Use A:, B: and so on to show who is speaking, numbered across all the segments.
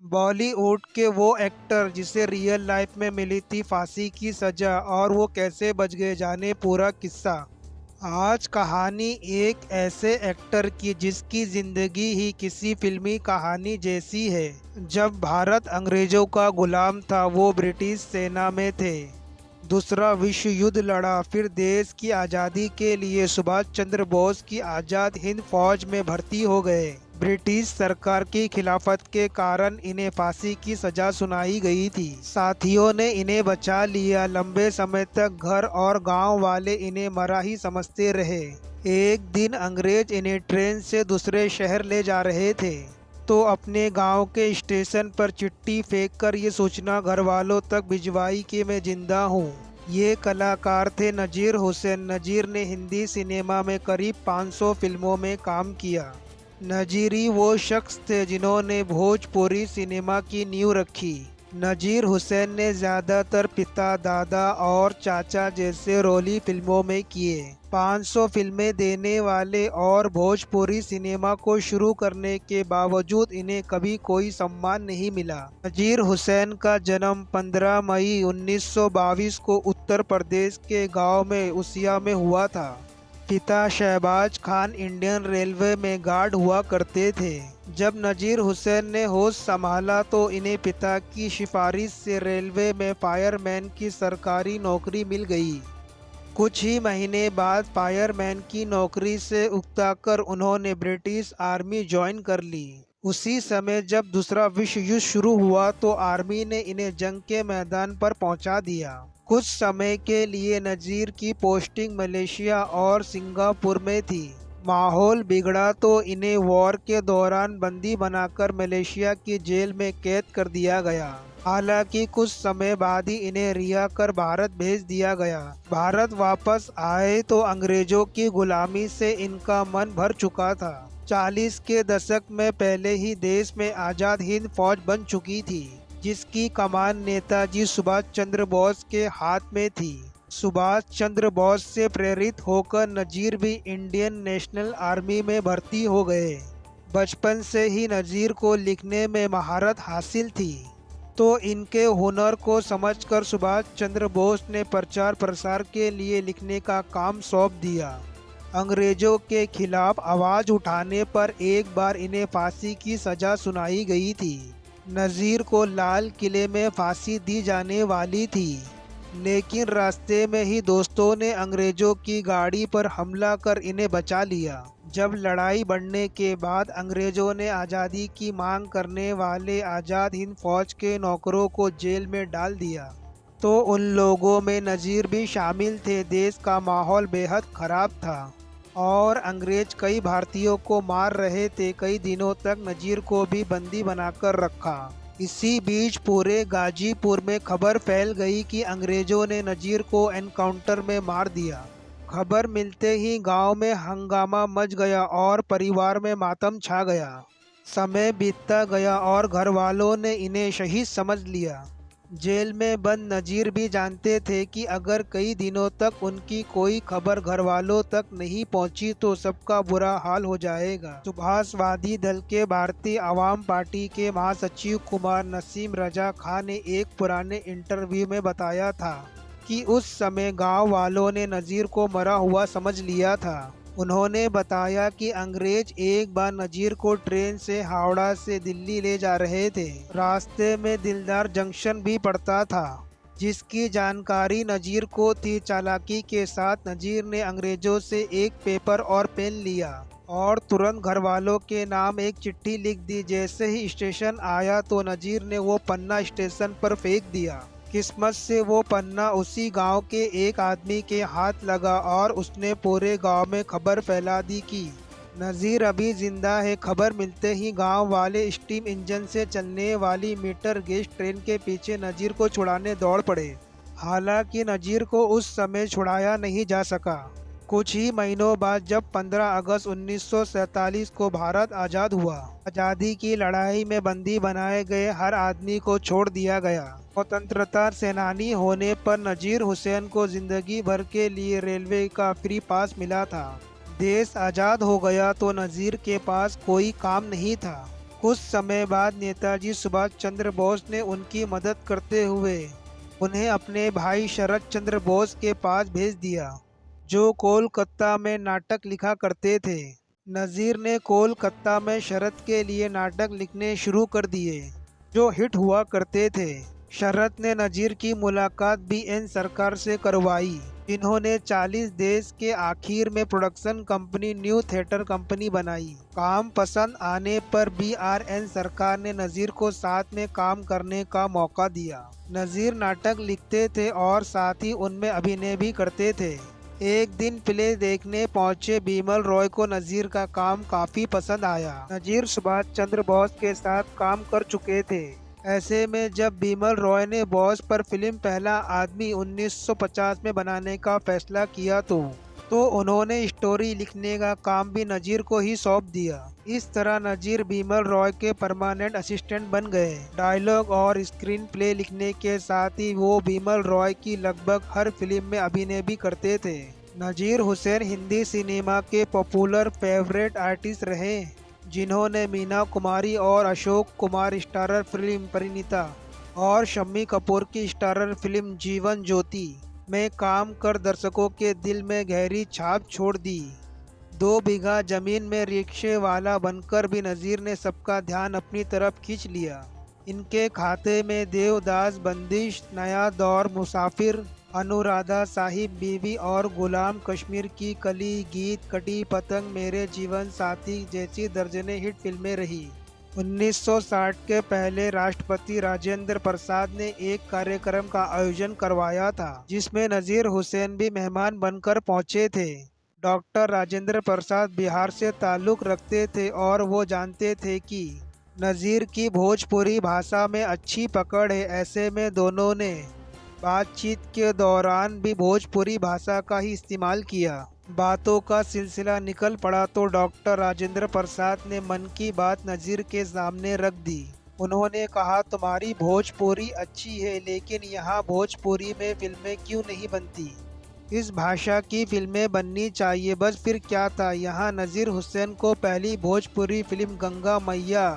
A: बॉलीवुड के वो एक्टर जिसे रियल लाइफ में मिली थी फांसी की सजा और वो कैसे बच गए, जाने पूरा किस्सा। आज कहानी एक ऐसे एक्टर की जिसकी जिंदगी ही किसी फिल्मी कहानी जैसी है। जब भारत अंग्रेजों का गुलाम था, वो ब्रिटिश सेना में थे। दूसरा विश्व युद्ध लड़ा, फिर देश की आज़ादी के लिए सुभाष चंद्र बोस की आज़ाद हिंद फौज में भर्ती हो गए। ब्रिटिश सरकार की खिलाफत के कारण इन्हें फांसी की सजा सुनाई गई थी। साथियों ने इन्हें बचा लिया। लंबे समय तक घर और गांव वाले इन्हें मरा ही समझते रहे। एक दिन अंग्रेज इन्हें ट्रेन से दूसरे शहर ले जा रहे थे, तो अपने गांव के स्टेशन पर चिट्ठी फेंककर ये सूचना घर वालों तक भिजवाई कि मैं जिंदा हूँ। ये कलाकार थे नजीर हुसैन। नजीर ने हिंदी सिनेमा में करीब 500 फिल्मों में काम किया। नजीरी वो शख्स थे जिन्होंने भोजपुरी सिनेमा की नींव रखी। नजीर हुसैन ने ज़्यादातर पिता, दादा और चाचा जैसे रोली फिल्मों में किए। 500 फिल्में देने वाले और भोजपुरी सिनेमा को शुरू करने के बावजूद इन्हें कभी कोई सम्मान नहीं मिला। नजीर हुसैन का जन्म 15 मई 1922 को उत्तर प्रदेश के गांव में उसिया में हुआ था। पिता शहबाज खान इंडियन रेलवे में गार्ड हुआ करते थे। जब नजीर हुसैन ने होश संभाला तो इन्हें पिता की सिफारिश से रेलवे में फायरमैन की सरकारी नौकरी मिल गई। कुछ ही महीने बाद फायरमैन की नौकरी से उकताकर उन्होंने ब्रिटिश आर्मी ज्वाइन कर ली। उसी समय जब दूसरा विश्व युद्ध शुरू हुआ तो आर्मी ने इन्हें जंग के मैदान पर पहुंचा दिया। कुछ समय के लिए नजीर की पोस्टिंग मलेशिया और सिंगापुर में थी। माहौल बिगड़ा तो इन्हें वॉर के दौरान बंदी बनाकर मलेशिया की जेल में कैद कर दिया गया। हालांकि कुछ समय बाद ही इन्हें रिहा कर भारत भेज दिया गया। भारत वापस आए तो अंग्रेजों की गुलामी से इनका मन भर चुका था। 40 के दशक में पहले ही देश में आज़ाद हिंद फौज बन चुकी थी, जिसकी कमान नेताजी सुभाष चंद्र बोस के हाथ में थी। सुभाष चंद्र बोस से प्रेरित होकर नजीर भी इंडियन नेशनल आर्मी में भर्ती हो गए। बचपन से ही नजीर को लिखने में महारत हासिल थी, तो इनके हुनर को समझकर सुभाष चंद्र बोस ने प्रचार प्रसार के लिए लिखने का काम सौंप दिया। अंग्रेजों के खिलाफ आवाज़ उठाने पर एक बार इन्हें फांसी की सजा सुनाई गई थी। नजीर को लाल किले में फांसी दी जाने वाली थी, लेकिन रास्ते में ही दोस्तों ने अंग्रेजों की गाड़ी पर हमला कर इन्हें बचा लिया। जब लड़ाई बढ़ने के बाद अंग्रेजों ने आज़ादी की मांग करने वाले आज़ाद हिंद फौज के नौकरों को जेल में डाल दिया, तो उन लोगों में नजीर भी शामिल थे। देश का माहौल बेहद खराब था और अंग्रेज कई भारतीयों को मार रहे थे। कई दिनों तक नजीर को भी बंदी बनाकर रखा। इसी बीच पूरे गाजीपुर में खबर फैल गई कि अंग्रेजों ने नजीर को एनकाउंटर में मार दिया। खबर मिलते ही गांव में हंगामा मच गया और परिवार में मातम छा गया। समय बीतता गया और घर वालों ने इन्हें शहीद समझ लिया। जेल में बंद नजीर भी जानते थे कि अगर कई दिनों तक उनकी कोई खबर घर वालों तक नहीं पहुंची तो सबका बुरा हाल हो जाएगा। सुभाषवादी दल के भारतीय आवाम पार्टी के महासचिव कुमार नसीम रजा खां ने एक पुराने इंटरव्यू में बताया था कि उस समय गांव वालों ने नजीर को मरा हुआ समझ लिया था। उन्होंने बताया कि अंग्रेज एक बार नजीर को ट्रेन से हावड़ा से दिल्ली ले जा रहे थे। रास्ते में दिलदार जंक्शन भी पड़ता था, जिसकी जानकारी नजीर को थी। चालाकी के साथ नजीर ने अंग्रेजों से एक पेपर और पेन लिया और तुरंत घर वालों के नाम एक चिट्ठी लिख दी। जैसे ही स्टेशन आया तो नजीर ने वो पन्ना स्टेशन पर फेंक दिया। किस्मत से वो पन्ना उसी गांव के एक आदमी के हाथ लगा और उसने पूरे गांव में खबर फैला दी कि नजीर अभी जिंदा है। खबर मिलते ही गांव वाले स्टीम इंजन से चलने वाली मीटर गेज ट्रेन के पीछे नजीर को छुड़ाने दौड़ पड़े। हालांकि नजीर को उस समय छुड़ाया नहीं जा सका। कुछ ही महीनों बाद जब 15 अगस्त 1947 को भारत आज़ाद हुआ, आज़ादी की लड़ाई में बंदी बनाए गए हर आदमी को छोड़ दिया गया। स्वतंत्रता सेनानी होने पर नजीर हुसैन को जिंदगी भर के लिए रेलवे का फ्री पास मिला था। देश आज़ाद हो गया तो नजीर के पास कोई काम नहीं था। कुछ समय बाद नेताजी सुभाष चंद्र बोस ने उनकी मदद करते हुए उन्हें अपने भाई शरद चंद्र बोस के पास भेज दिया, जो कोलकाता में नाटक लिखा करते थे। नज़ीर ने कोलकाता में शरद के लिए नाटक लिखने शुरू कर दिए, जो हिट हुआ करते थे। शरद ने नज़ीर की मुलाकात BN सरकार से करवाई, जिन्होंने 40 देश के आखिर में production company new theatre company बनाई। काम पसंद आने पर BRN सरकार ने नज़ीर को साथ में काम करने का मौका दिया। नज़ीर नाटक लिखते थे और साथ ही उनमें अभिनय भी करते थे। एक दिन प्ले देखने पहुंचे बिमल रॉय को नज़ीर का काम काफ़ी पसंद आया। नज़ीर सुभाष चंद्र बोस के साथ काम कर चुके थे। ऐसे में जब बिमल रॉय ने बोस पर फिल्म पहला आदमी 1950 में बनाने का फैसला किया तो उन्होंने स्टोरी लिखने का काम भी नज़ीर को ही सौंप दिया। इस तरह नज़ीर बिमल रॉय के परमानेंट असिस्टेंट बन गए। डायलॉग और स्क्रीन प्ले लिखने के साथ ही वो बिमल रॉय की लगभग हर फिल्म में अभिनय भी करते थे। नज़ीर हुसैन हिंदी सिनेमा के पॉपुलर फेवरेट आर्टिस्ट रहे, जिन्होंने मीना कुमारी और अशोक कुमार स्टारर फिल्म परिणीता और शम्मी कपूर की स्टारर फिल्म जीवन ज्योति में काम कर दर्शकों के दिल में गहरी छाप छोड़ दी। 2 बीघा जमीन में रिक्शे वाला बनकर भी नज़ीर ने सबका ध्यान अपनी तरफ खींच लिया। इनके खाते में देवदास, बंदिश, नया दौर, मुसाफिर, अनुराधा साहिब बीवी और गुलाम कश्मीर की कली, गीत, कटी पतंग, मेरे जीवन साथी जैसी दर्जने हिट फिल्में रही। 1960 के पहले राष्ट्रपति राजेंद्र प्रसाद ने एक कार्यक्रम का आयोजन करवाया था, जिसमें नज़ीर हुसैन भी मेहमान बनकर पहुंचे थे। डॉक्टर राजेंद्र प्रसाद बिहार से ताल्लुक़ रखते थे और वो जानते थे कि नज़ीर की भोजपुरी भाषा में अच्छी पकड़ है। ऐसे में दोनों ने बातचीत के दौरान भी भोजपुरी भाषा का ही इस्तेमाल किया। बातों का सिलसिला निकल पड़ा तो डॉक्टर राजेंद्र प्रसाद ने मन की बात नज़ीर के सामने रख दी। उन्होंने कहा, तुम्हारी भोजपुरी अच्छी है, लेकिन यहाँ भोजपुरी में फिल्में क्यों नहीं बनती? इस भाषा की फिल्में बननी चाहिए। बस फिर क्या था, यहाँ नज़ीर हुसैन को पहली भोजपुरी फिल्म गंगा मैया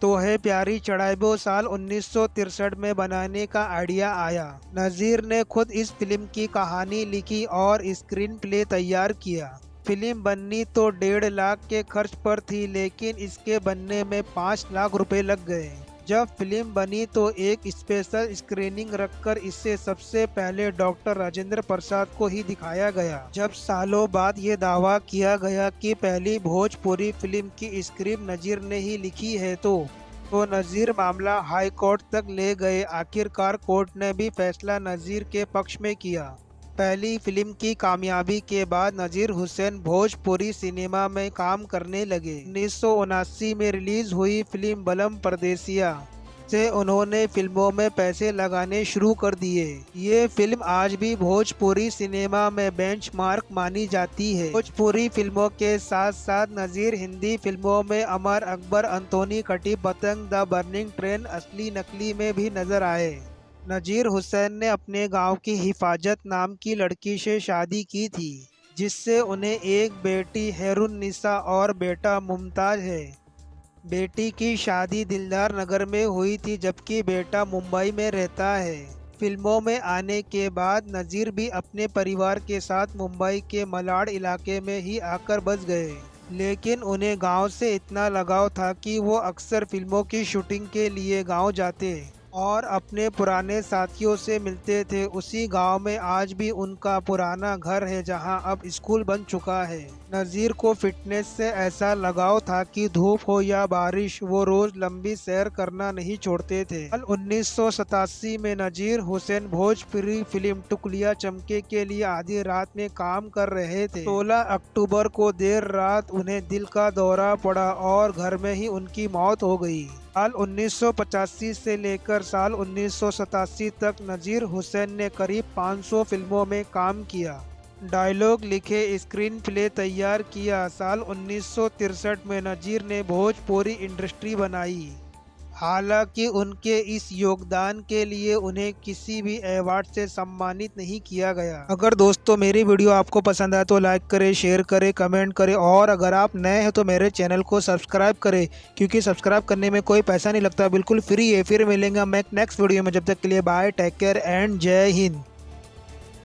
A: तो है प्यारी चढ़ाइबो साल 1963 में बनाने का आइडिया आया। नज़ीर ने खुद इस फिल्म की कहानी लिखी और स्क्रीन प्ले तैयार किया। फिल्म बननी तो 1.5 लाख के खर्च पर थी, लेकिन इसके बनने में 5 लाख रुपए लग गए। जब फिल्म बनी तो एक स्पेशल स्क्रीनिंग रखकर इसे सबसे पहले डॉक्टर राजेंद्र प्रसाद को ही दिखाया गया। जब सालों बाद ये दावा किया गया कि पहली भोजपुरी फिल्म की स्क्रिप्ट नज़ीर ने ही लिखी है तो नज़ीर मामला हाई कोर्ट तक ले गए। आखिरकार कोर्ट ने भी फैसला नज़ीर के पक्ष में किया। पहली फिल्म की कामयाबी के बाद नज़ीर हुसैन भोजपुरी सिनेमा में काम करने लगे। 1979 में रिलीज हुई फिल्म बलम परदेसिया से उन्होंने फिल्मों में पैसे लगाने शुरू कर दिए। ये फिल्म आज भी भोजपुरी सिनेमा में बेंचमार्क मानी जाती है। भोजपुरी फिल्मों के साथ साथ नज़ीर हिंदी फिल्मों में अमर अकबर, अंतोनी, कटी पतंग, द बर्निंग ट्रेन, असली नकली में भी नजर आए। नज़ीर हुसैन ने अपने गांव की हिफाजत नाम की लड़की से शादी की थी, जिससे उन्हें एक बेटी हैरुन्निसा और बेटा मुमताज है। बेटी की शादी दिलदार नगर में हुई थी, जबकि बेटा मुंबई में रहता है। फिल्मों में आने के बाद नज़ीर भी अपने परिवार के साथ मुंबई के मलाड इलाके में ही आकर बस गए, लेकिन उन्हें गांव से इतना लगाव था कि वो अक्सर फिल्मों की शूटिंग के लिए गांव जाते और अपने पुराने साथियों से मिलते थे। उसी गांव में आज भी उनका पुराना घर है, जहां अब स्कूल बन चुका है। नज़ीर को फिटनेस से ऐसा लगाव था कि धूप हो या बारिश वो रोज लंबी सैर करना नहीं छोड़ते थे। 1987 में नज़ीर हुसैन भोजपुरी फिल्म टुकलिया चमके के लिए आधी रात में काम कर रहे थे। 16 अक्टूबर को देर रात उन्हें दिल का दौरा पड़ा और घर में ही उनकी मौत हो गई। साल 1985 से लेकर साल 1987 तक नज़ीर हुसैन ने करीब 500 फिल्मों में काम किया, डायलॉग लिखे, स्क्रीन प्ले तैयार किया। साल 1963 में नज़ीर ने भोजपुरी इंडस्ट्री बनाई। हालांकि उनके इस योगदान के लिए उन्हें किसी भी अवार्ड से सम्मानित नहीं किया गया। अगर दोस्तों मेरी वीडियो आपको पसंद आए तो लाइक करें, शेयर करें, कमेंट करें और अगर आप नए हैं तो मेरे चैनल को सब्सक्राइब करें, क्योंकि सब्सक्राइब करने में कोई पैसा नहीं लगता, बिल्कुल फ्री है। फिर मिलेंगे मैं नेक्स्ट वीडियो में, जब तक के लिए बाय, टेक केयर एंड जय हिंद।